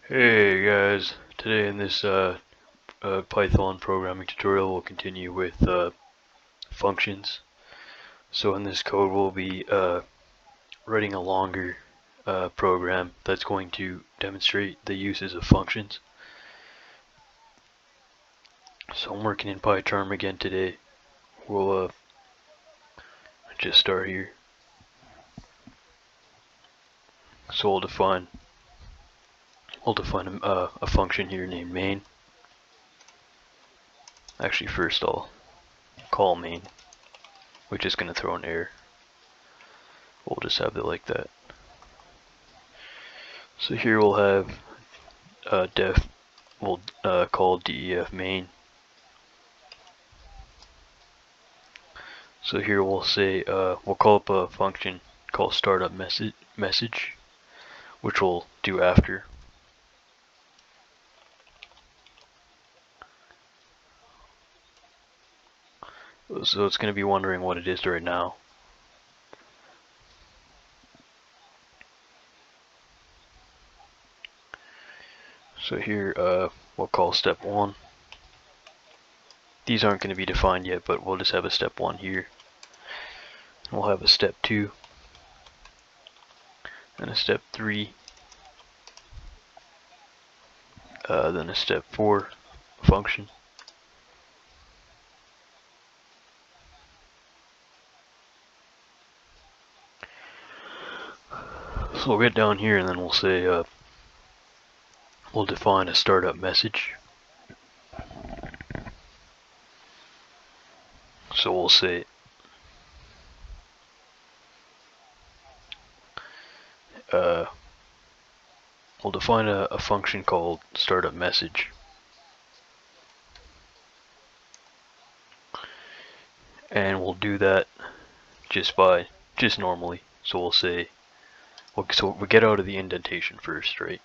Hey guys, today in this Python programming tutorial we'll continue with functions. So in this code we'll be writing a longer program that's going to demonstrate the uses of functions. So I'm working in pycharm again today. We'll just start here. So we'll define a function here named main. Actually, first I'll call main, which is going to throw an error. We'll just have it like that. So here we'll have def, we'll call def main. So here we'll say, we'll call up a function called startup message, which we'll do after. So it's going to be wondering what it is right now. So here we'll call step 1. These aren't going to be defined yet, but we'll just have a step 1 here. We'll have a step 2 and a step 3, then a step 4 function. So we'll get down here and then we'll say we'll define a startup message. So we'll say we'll define a function called startup message. And we'll do that just normally. So we'll say, so we get out of the indentation first, right?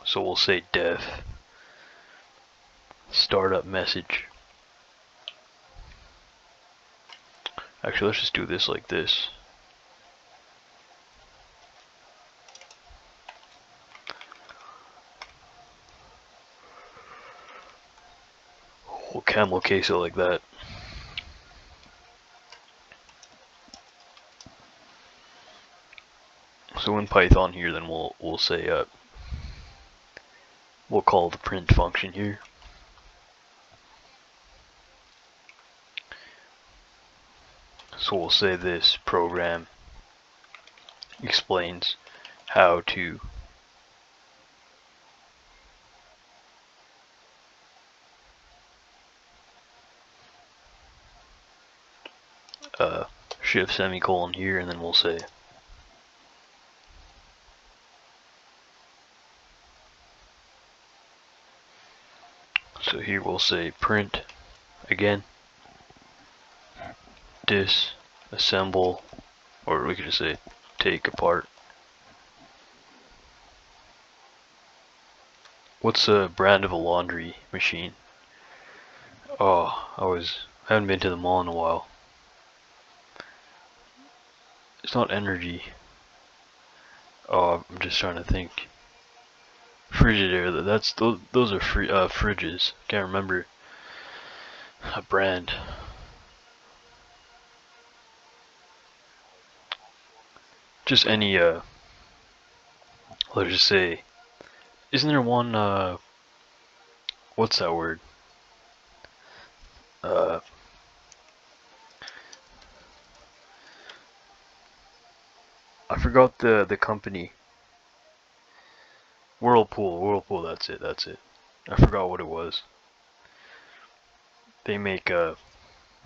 So we'll say def startup message. Actually, let's just do this like this. We'll camel case it like that. So in Python here, then we'll say we'll call the print function here. So we'll say this program explains how to shift semicolon here, and then we'll say so here we'll say print again disassemble, or we could just say take apart. What's a brand of a laundry machine? Oh, I haven't been to the mall in a while. It's not energy. Oh, I'm just trying to think. Frigidaire. Those are fridges. Can't remember a brand. Just any let's just say, isn't there one what's that word? I forgot the company. Whirlpool, that's it. I forgot what it was. They make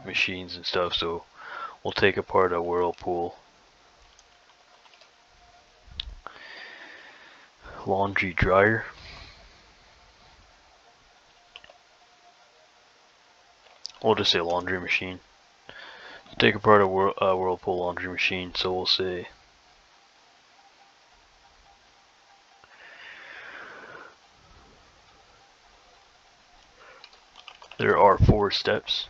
machines and stuff, so we'll take apart a Whirlpool laundry dryer. We'll just say laundry machine. Take apart a Whirlpool laundry machine, so we'll say there are 4 steps.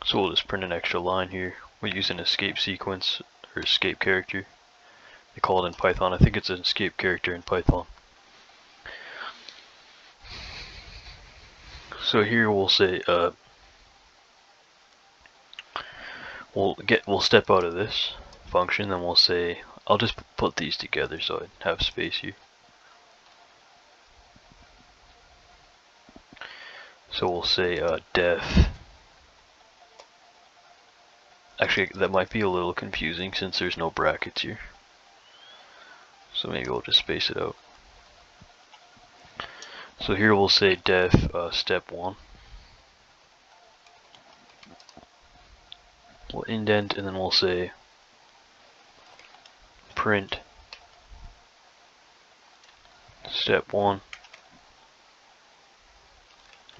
So we'll just print an extra line here. We'll use an escape sequence or escape character. They call it in Python. I think it's an escape character in Python. So here we'll say we'll step out of this function, then we'll say I'll just put these together so I have space here. So we'll say def. Actually, that might be a little confusing since there's no brackets here. So maybe we'll just space it out. So here we'll say def step 1. We'll indent and then we'll say print step 1.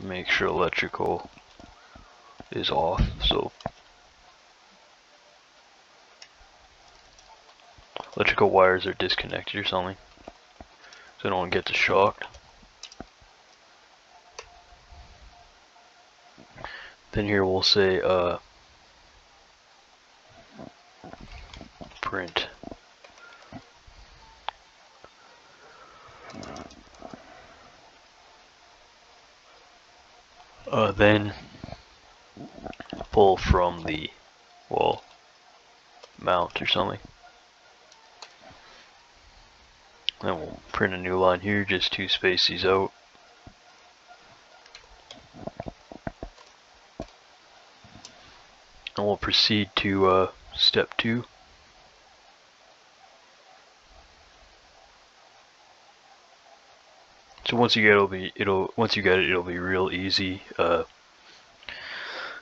Make sure electrical is off. So electrical wires are disconnected or something, so no one gets shocked. Then here we'll say print then pull from the wall mount or something. Then we'll print a new line here, just 2 spaces out. And we'll proceed to step 2. So once you get it, it'll be real easy.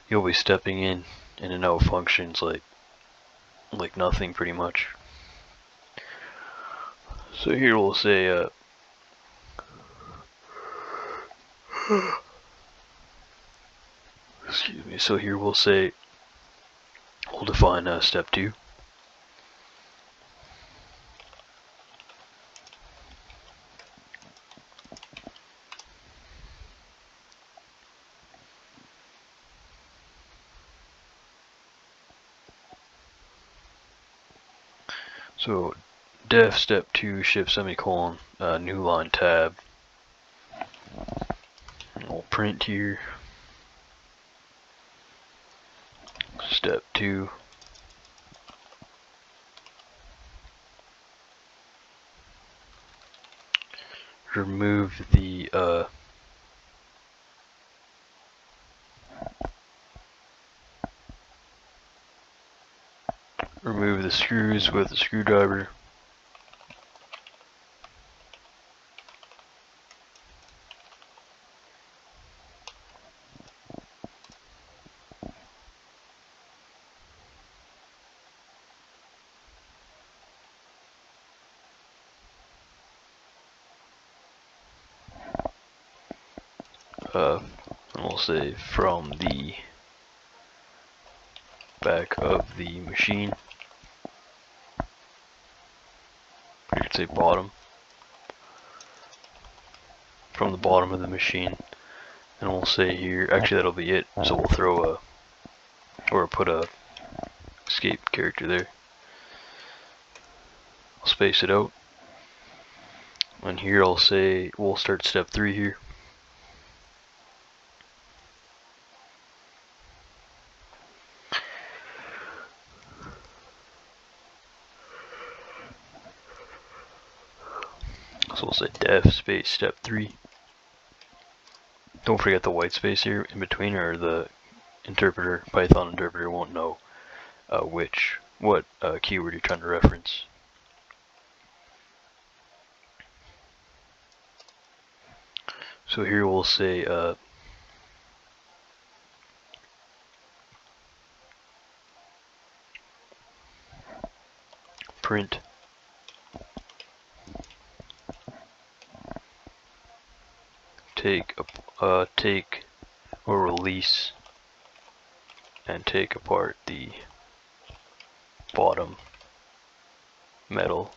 You'll be stepping in and out functions like nothing pretty much. So here we'll say excuse me. So here we'll say we'll define step 2. So def step 2 shift semicolon new line tab. And we'll print here step 2. Remove the screws with a screwdriver. And we'll say from the back of the machine. You could say bottom. From the bottom of the machine. And we'll say here, actually that'll be it. So we'll throw or put a escape character there. I'll space it out. And here I'll say, we'll start step 3 here. So we'll say def space step 3. Don't forget the white space here in between, or the interpreter, Python interpreter, won't know what keyword you're trying to reference. So here we'll say print take or release and take apart the bottom metal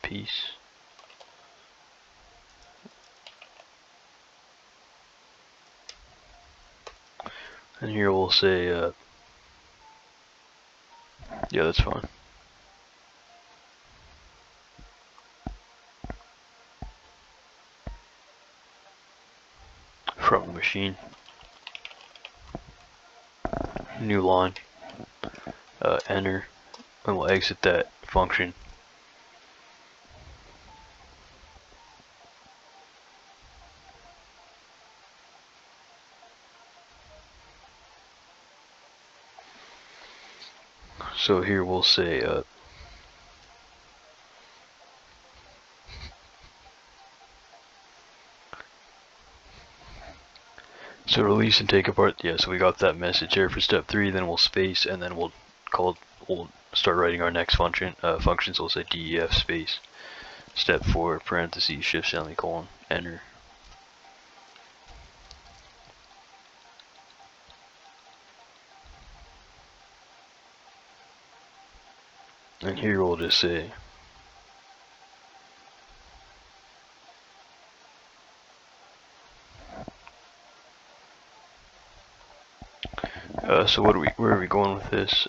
piece. And here we'll say Yeah, that's fine. From machine, new line, enter, and we'll exit that function. So here we'll say so release and take apart. Yeah, so we got that message here for step 3. Then we'll space, and then we'll start writing our next function. Functions. We'll say def space step 4 parentheses shift semicolon enter. And here we'll just say so where are we going with this?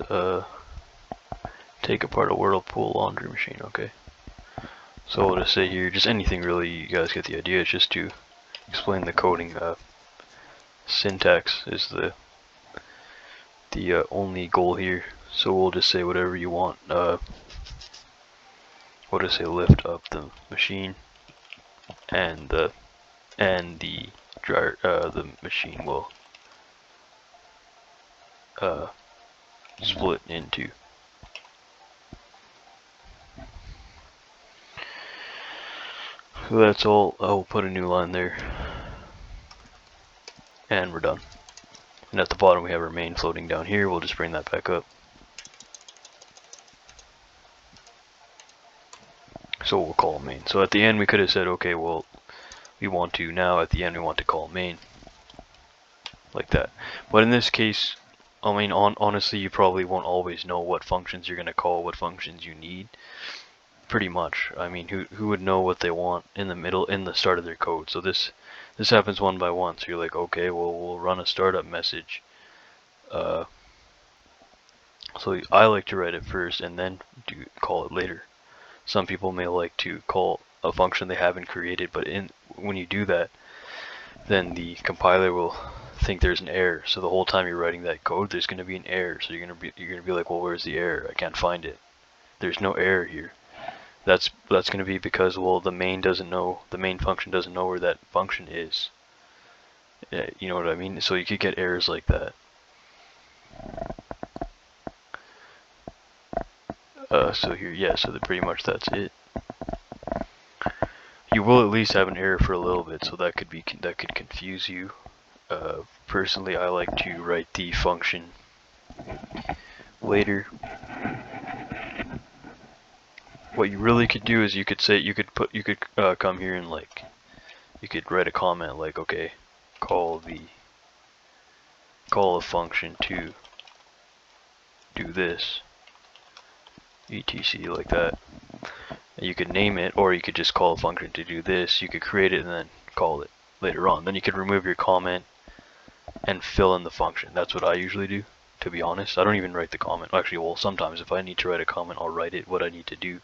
Take apart a Whirlpool laundry machine. Okay. So we'll just say here, just anything really, you guys get the idea. It's just to explain the coding. Syntax is the only goal here. So we'll just say whatever you want. We'll just say lift up the machine, and the dryer, the machine will split into. So that's all. I'll put a new line there, and we're done. And at the bottom we have our main floating down here. We'll just bring that back up. So we'll call main. So at the end we could have said, okay, well, we want to now at the end we want to call main, like that. But in this case, I mean, honestly, you probably won't always know what functions you're gonna call, what functions you need. Pretty much. I mean, who would know what they want in the start of their code? So this happens one by one. So you're like, okay, well, we'll run a startup message. So I like to write it first and then call it later. Some people may like to call a function they haven't created, but when you do that, then the compiler will think there's an error. So the whole time you're writing that code, there's going to be an error. So you're going to be like, well, where's the error? I can't find it. There's no error here. That's going to be because, well, the main function doesn't know where that function is. You know what I mean? So you could get errors like that. So here, yeah, so pretty much that's it. You will at least have an error for a little bit, so that could confuse you. Personally, I like to write the function later. What you really could do is you could come here and you could write a comment like, okay, call a function to do this, etc, like that. And you could name it, or you could just call a function to do this. You could create it and then call it later on. Then you could remove your comment and fill in the function. That's what I usually do, to be honest. I don't even write the comment. Actually, well, sometimes if I need to write a comment, I'll write it, what I need to do.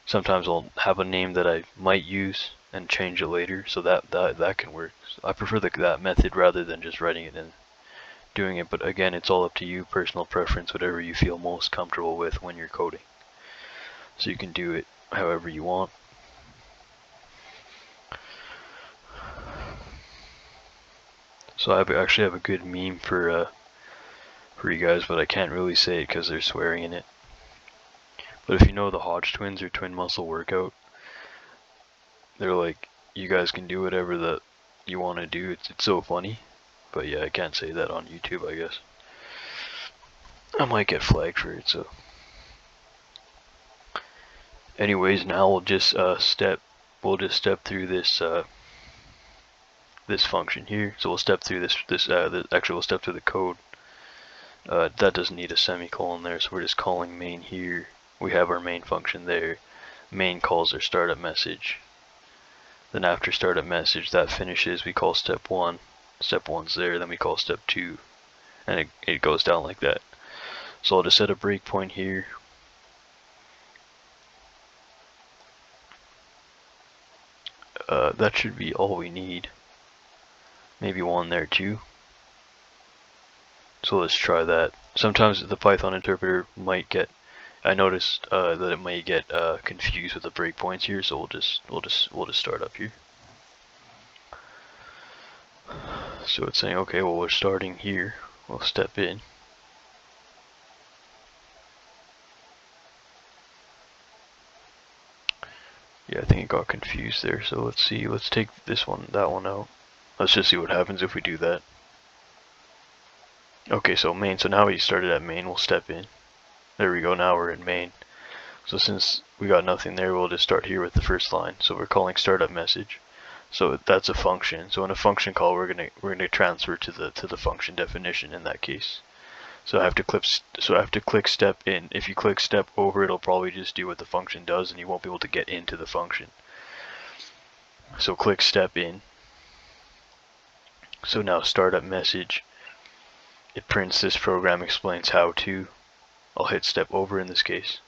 Sometimes I'll have a name that I might use and change it later, so that can work. So I prefer that method rather than just writing it and doing it, but again, it's all up to you, personal preference, whatever you feel most comfortable with when you're coding. So you can do it however you want. So I actually have a good meme for you guys, but I can't really say it because they're swearing in it. But if you know the Hodge Twins or twin muscle workout, they're like, you guys can do whatever that you want to do. It's so funny. But yeah, I can't say that on YouTube, I guess. I might get flagged for it, so. Anyways, now we'll just step through this this function here. So we'll step through we'll step through the code. That doesn't need a semicolon there, so we're just calling main here. We have our main function there. Main calls our startup message. Then after startup message, that finishes, we call step 1. Step 1's there, then we call step 2. And it goes down like that. So I'll just set a breakpoint here. That should be all we need. Maybe one there too. So let's try that. Sometimes the Python interpreter might get, I noticed that it might get confused with the breakpoints here, so we'll just start up here. So it's saying, okay, well we're starting here. We'll step in. Yeah, I think it got confused there. So let's see. Let's take this one, that one out. Let's just see what happens if we do that. Okay, so main. So now we started at main. We'll step in. There we go. Now we're in main. So since we got nothing there, we'll just start here with the first line. So we're calling startup message. So that's a function. So in a function call, we're gonna transfer to the function definition in that case. So I have to click step in. If you click step over, it'll probably just do what the function does, and you won't be able to get into the function. So click step in. So now startup message. It prints this program explains how to. I'll hit step over in this case.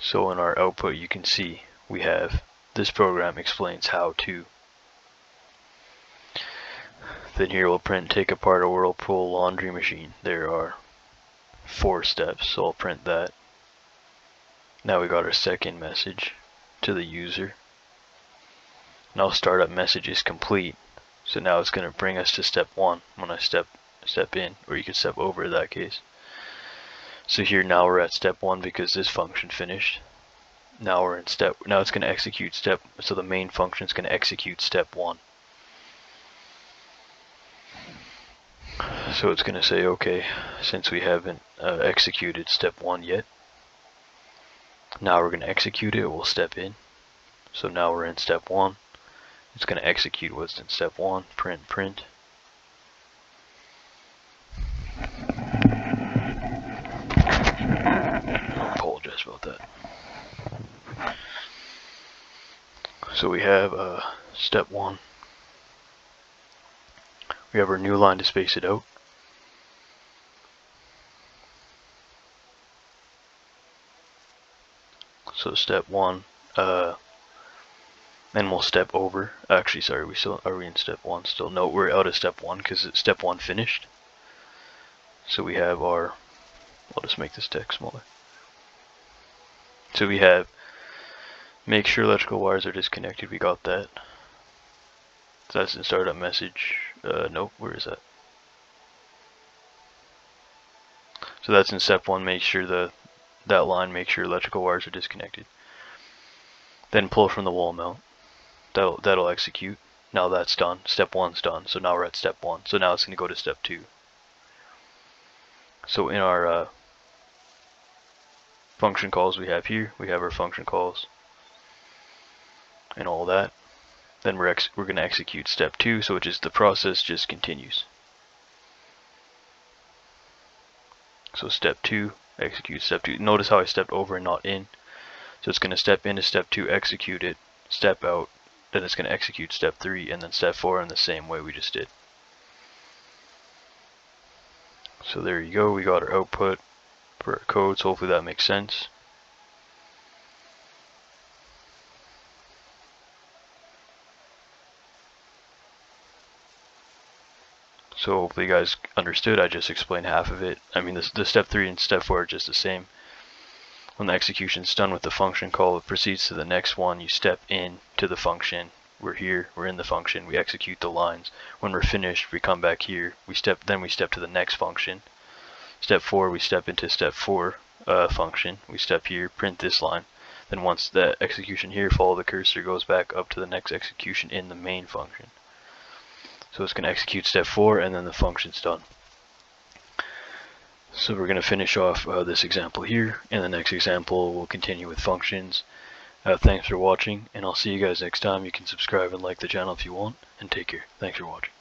So in our output, you can see we have this program explains how to. Then here we'll print take apart a Whirlpool laundry machine. There are 4 steps, so I'll print that. Now we got our second message to the user. Now startup message is complete. So now it's going to bring us to step 1 when I step in, or you can step over in that case. So here now we're at step 1 because this function finished. Now we're in step, now it's going to execute step, so the main function is going to execute step 1. So it's going to say, okay, since we haven't executed step 1 yet, now we're going to execute it, we'll step in. So now we're in step 1. It's going to execute what's in step 1, print. I apologize about that. So we have step 1. We have our new line to space it out. So step 1, then we'll step over. Actually, sorry, are we in step 1 still? No, we're out of step 1 because step 1 finished. So we have our, I'll just make this text smaller. So we have make sure electrical wires are disconnected. We got that. So that's in startup message. Nope, where is that? So that's in step 1. Make sure that line. Make sure electrical wires are disconnected. Then pull from the wall mount. That'll execute. Now that's done. Step 1's done. So now we're at step 1. So now it's going to go to step 2. So in our function calls we have here, we have our function calls and all that. Then we're going to execute step 2, so which is the process just continues. So step 2, execute step 2. Notice how I stepped over and not in. So it's going to step into step 2, execute it, step out, then it's going to execute step 3, and then step 4 in the same way we just did. So there you go, we got our output for our code, so hopefully that makes sense. So hopefully you guys understood. I just explained half of it. I mean, the step 3 and step 4 are just the same. When the execution's done with the function call, it proceeds to the next one. You step in to the function. We're here, we're in the function, we execute the lines. When we're finished, we come back here. Then we step to the next function. Step 4, we step into step 4 function. We step here, print this line. Then once the execution here, follow the cursor, goes back up to the next execution in the main function. So it's going to execute step 4 and then the function's done. So we're going to finish off this example here. In the next example, we'll continue with functions. Thanks for watching, and I'll see you guys next time. You can subscribe and like the channel if you want, and take care. Thanks for watching.